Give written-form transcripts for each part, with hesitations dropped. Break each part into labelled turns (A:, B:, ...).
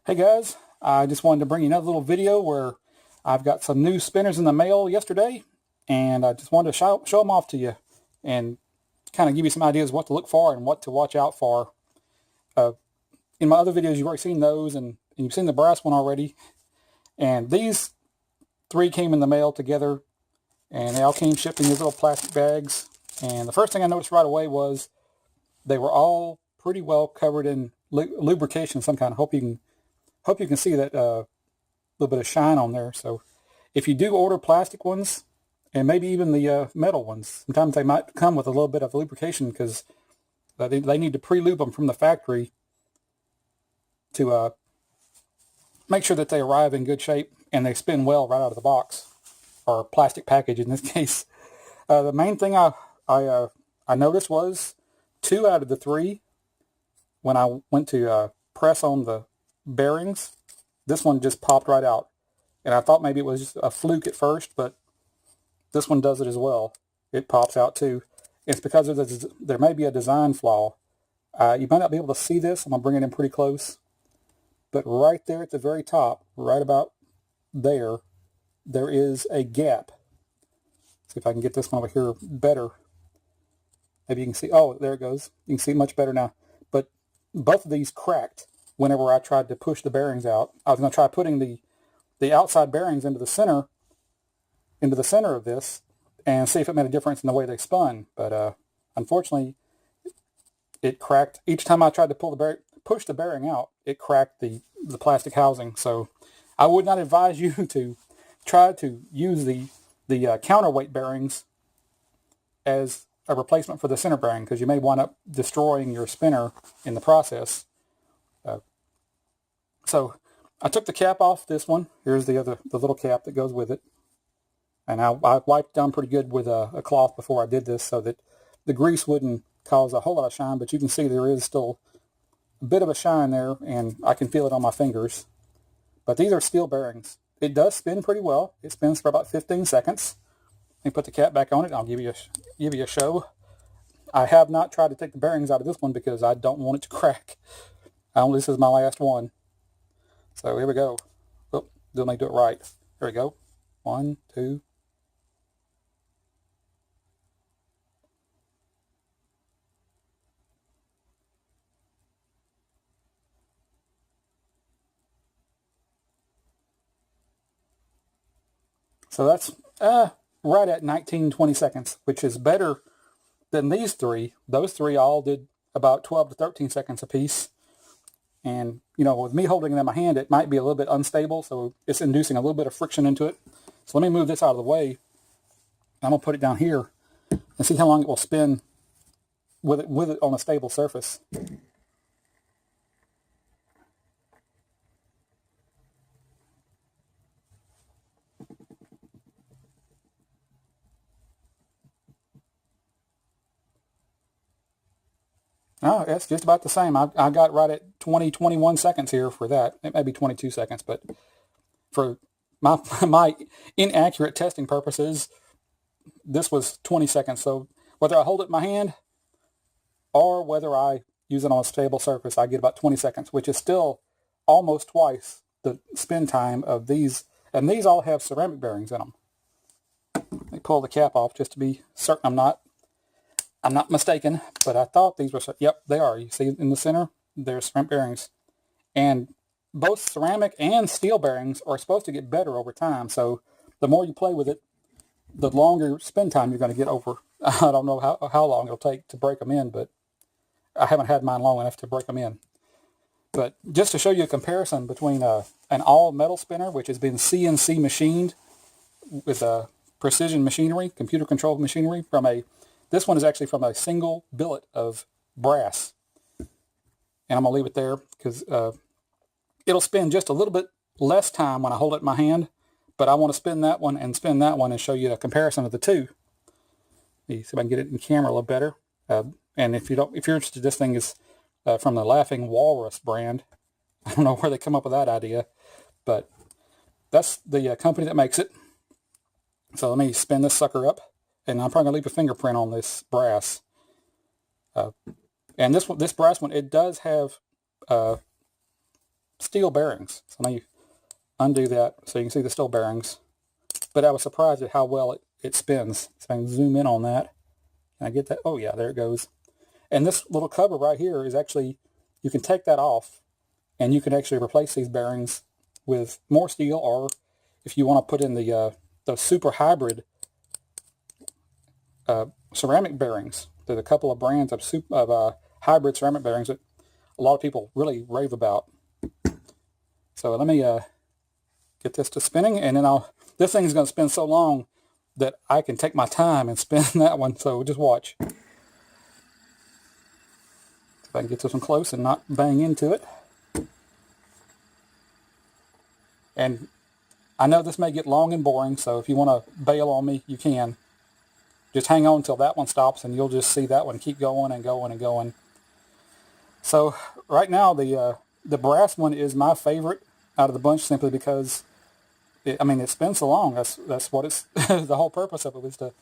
A: Hey guys, I just wanted to bring you another little video where I've got some new spinners in the mail yesterday, and I just wanted to show them off to you and kind of give you some ideas what to look for and what to watch out for. Uh, in my other videos, you've already seen those, and you've seen the brass one already, and these three came in the mail together, and they all came shipped in these little plastic bags. And the first thing I noticed right away was they were all pretty well covered in lubrication of some kind. I hope you can see that little bit of shine on there. So if you do order plastic ones, and maybe even the metal ones, sometimes they might come with a little bit of lubrication because they need to pre-lube them from the factory to make sure that they arrive in good shape and they spin well right out of the box, or plastic package in this case. The main thing I noticed was 2 out of the 3, when I went to press on the bearings, this one just popped right out. And I thought maybe it was just a fluke at first, but this one does it as well. It pops out too. It's because there may be a design flaw. You might not be able to see this. I'm going to bring it in pretty close. But right there at the very top, right about there, there is a gap. See if I can get this one over here better. Maybe you can see, oh, there it goes. You can see it much better now. But both of these cracked whenever I tried to push the bearings out. I was going to try putting the outside bearings into the center of this and see if it made a difference in the way they spun. But unfortunately, it cracked. Each time I tried to push the bearing out, it cracked the plastic housing. So I would not advise you to try to use the counterweight bearings as a replacement for the center bearing, because you may wind up destroying your spinner in the process. So I took the cap off this one. Here's the little cap that goes with it. And I wiped down pretty good with a cloth before I did this so that the grease wouldn't cause a whole lot of shine, but you can see there is still a bit of a shine there, and I can feel it on my fingers. But these are steel bearings. It does spin pretty well. It spins for about 15 seconds. Let me put the cap back on it. I'll give you a show. I have not tried to take the bearings out of this one because I don't want it to crack. This is my last one. So here we go. Oh, let me do it right. There we go. 1, 2. So that's right at 19-20 seconds, which is better than these 3. Those 3 all did about 12 to 13 seconds apiece. And, with me holding it in my hand, it might be a little bit unstable, so it's inducing a little bit of friction into it. So let me move this out of the way. I'm going to put it down here and see how long it will spin with it on a stable surface. Oh, it's just about the same. I got right at 21 seconds here for that. It may be 22 seconds, but for my inaccurate testing purposes, this was 20 seconds. So whether I hold it in my hand or whether I use it on a stable surface, I get about 20 seconds, which is still almost twice the spin time of these. And these all have ceramic bearings in them. Let me pull the cap off just to be certain I'm not mistaken, but I thought these were, yep, they are. You see in the center, they're ceramic bearings. And both ceramic and steel bearings are supposed to get better over time. So the more you play with it, the longer spin time you're going to get over. I don't know how long it'll take to break them in, but I haven't had mine long enough to break them in. But just to show you a comparison between an all-metal spinner, which has been CNC machined with precision machinery, computer-controlled machinery, this one is actually from a single billet of brass. And I'm going to leave it there because it'll spin just a little bit less time when I hold it in my hand, but I want to spin that one and show you a comparison of the two. See if I can get it in camera a little better. And if you're interested, this thing is from the Laughing Walrus brand. I don't know where they come up with that idea, but that's the company that makes it. So let me spin this sucker up, and I'm probably going to leave a fingerprint on this brass. And this brass one, it does have steel bearings. So let me undo that so you can see the steel bearings. But I was surprised at how well it spins. So I can zoom in on that. Can I get that? Oh yeah, there it goes. And this little cover right here is actually, you can take that off and you can actually replace these bearings with more steel, or if you want to put in the super hybrid ceramic bearings. There's a couple of brands of hybrid ceramic bearings that a lot of people really rave about. So let me get this to spinning, and then this thing is going to spin so long that I can take my time and spin that one. So just watch. If I can get this one close and not bang into it. And I know this may get long and boring, so if you want to bail on me, you can. Just hang on until that one stops, and you'll just see that one keep going and going and going. So right now, the brass one is my favorite out of the bunch, simply because it spins so long. That's what it's the whole purpose of it is to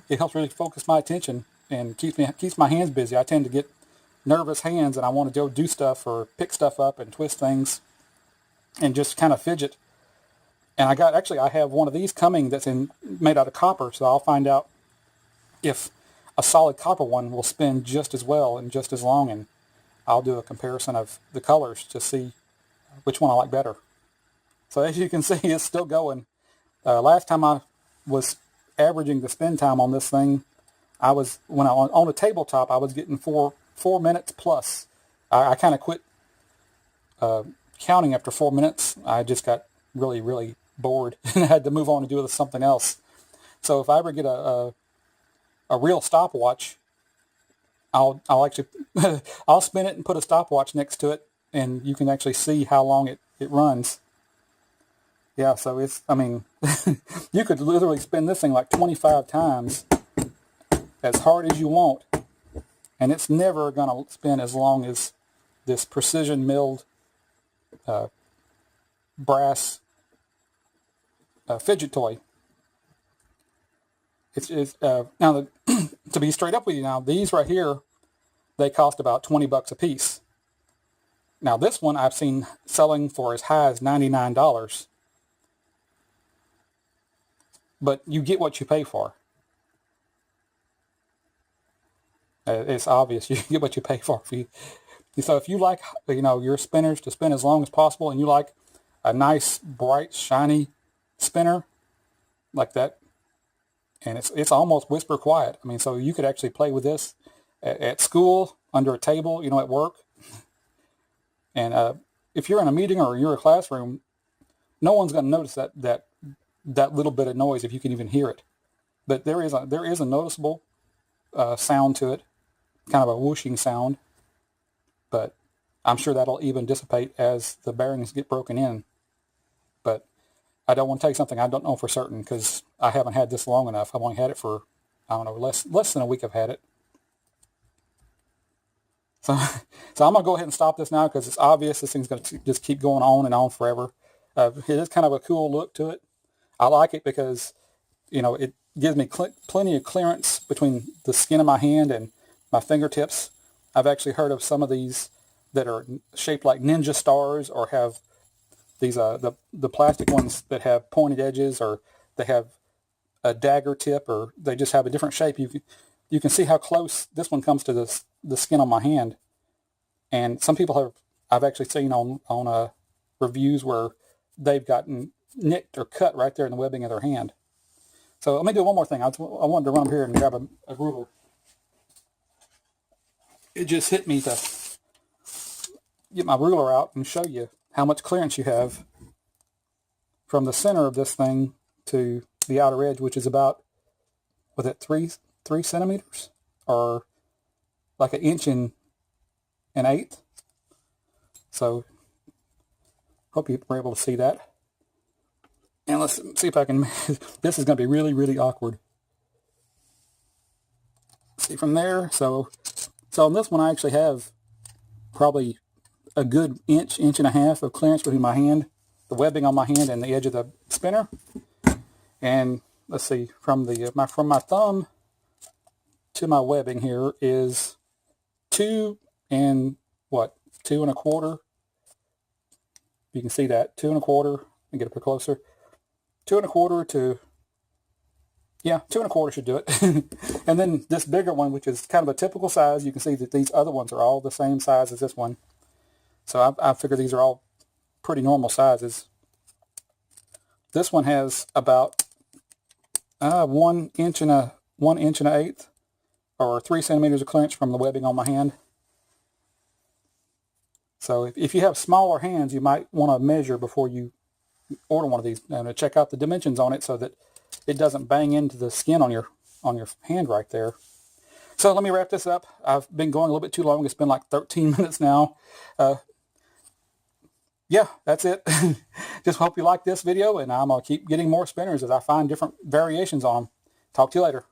A: it helps really focus my attention and keeps my hands busy. I tend to get nervous hands, and I want to go do stuff or pick stuff up and twist things and just kind of fidget. And I have one of these coming that's made out of copper, so I'll find out if a solid copper one will spin just as well and just as long, and I'll do a comparison of the colors to see which one I like better. So as you can see, it's still going. Last time I was averaging the spin time on this thing, on the tabletop, I was getting 4 minutes plus. I kind of quit counting after 4 minutes. I just got really, really bored and I had to move on and do something else. So if I ever get a real stopwatch, I'll actually I'll spin it and put a stopwatch next to it, and you can actually see how long it runs. Yeah, so it's, you could literally spin this thing like 25 times as hard as you want, and it's never going to spin as long as this precision milled brass fidget toy. Now, to be straight up with you now, these right here, they cost about $20 a piece. Now this one I've seen selling for as high as $99. But you get what you pay for. It's obvious, you get what you pay for. So if you like, your spinners to spin as long as possible, and you like a nice, bright, shiny spinner like that, and it's almost whisper quiet. So you could actually play with this at school, under a table, at work. And if you're in a meeting or you're in a classroom, no one's going to notice that little bit of noise, if you can even hear it. But there is a noticeable sound to it, kind of a whooshing sound. But I'm sure that'll even dissipate as the bearings get broken in. But I don't want to tell you something I don't know for certain, because I haven't had this long enough. I've only had it for, less than a week I've had it. So I'm going to go ahead and stop this now, because it's obvious this thing's going to just keep going on and on forever. It is kind of a cool look to it. I like it because, it gives me plenty of clearance between the skin of my hand and my fingertips. I've actually heard of some of these that are shaped like ninja stars, or have these the plastic ones that have pointed edges, or they have a dagger tip, or they just have a different shape. You can see how close this one comes to the skin on my hand. And some people I've actually seen on reviews where they've gotten nicked or cut right there in the webbing of their hand. So let me do one more thing. I wanted to run up here and grab a ruler. It just hit me to get my ruler out and show you how much clearance you have from the center of this thing to the outer edge, which is about, was it 3 centimeters, or like 1 inch and an eighth. So hope you were able to see that. And let's see if I can, this is going to be really, really awkward. See from there. So on this one, I actually have probably a good inch and a half of clearance between my hand, the webbing on my hand, and the edge of the spinner. And let's see, from my thumb to my webbing here is 2 1/4 You can see that 2 1/4. And get up here closer. 2 1/4 to, yeah, 2 1/4 should do it. And then this bigger one, which is kind of a typical size, you can see that these other ones are all the same size as this one. So I figure these are all pretty normal sizes. This one has about 1 inch and a 1.125, or 3 centimeters of clearance from the webbing on my hand. So if you have smaller hands, you might want to measure before you order one of these, and check out the dimensions on it so that it doesn't bang into the skin on your hand right there. So let me wrap this up. I've been going a little bit too long. It's been like 13 minutes now. Yeah, that's it. Just hope you like this video, and I'm going to keep getting more spinners as I find different variations on them. Talk to you later.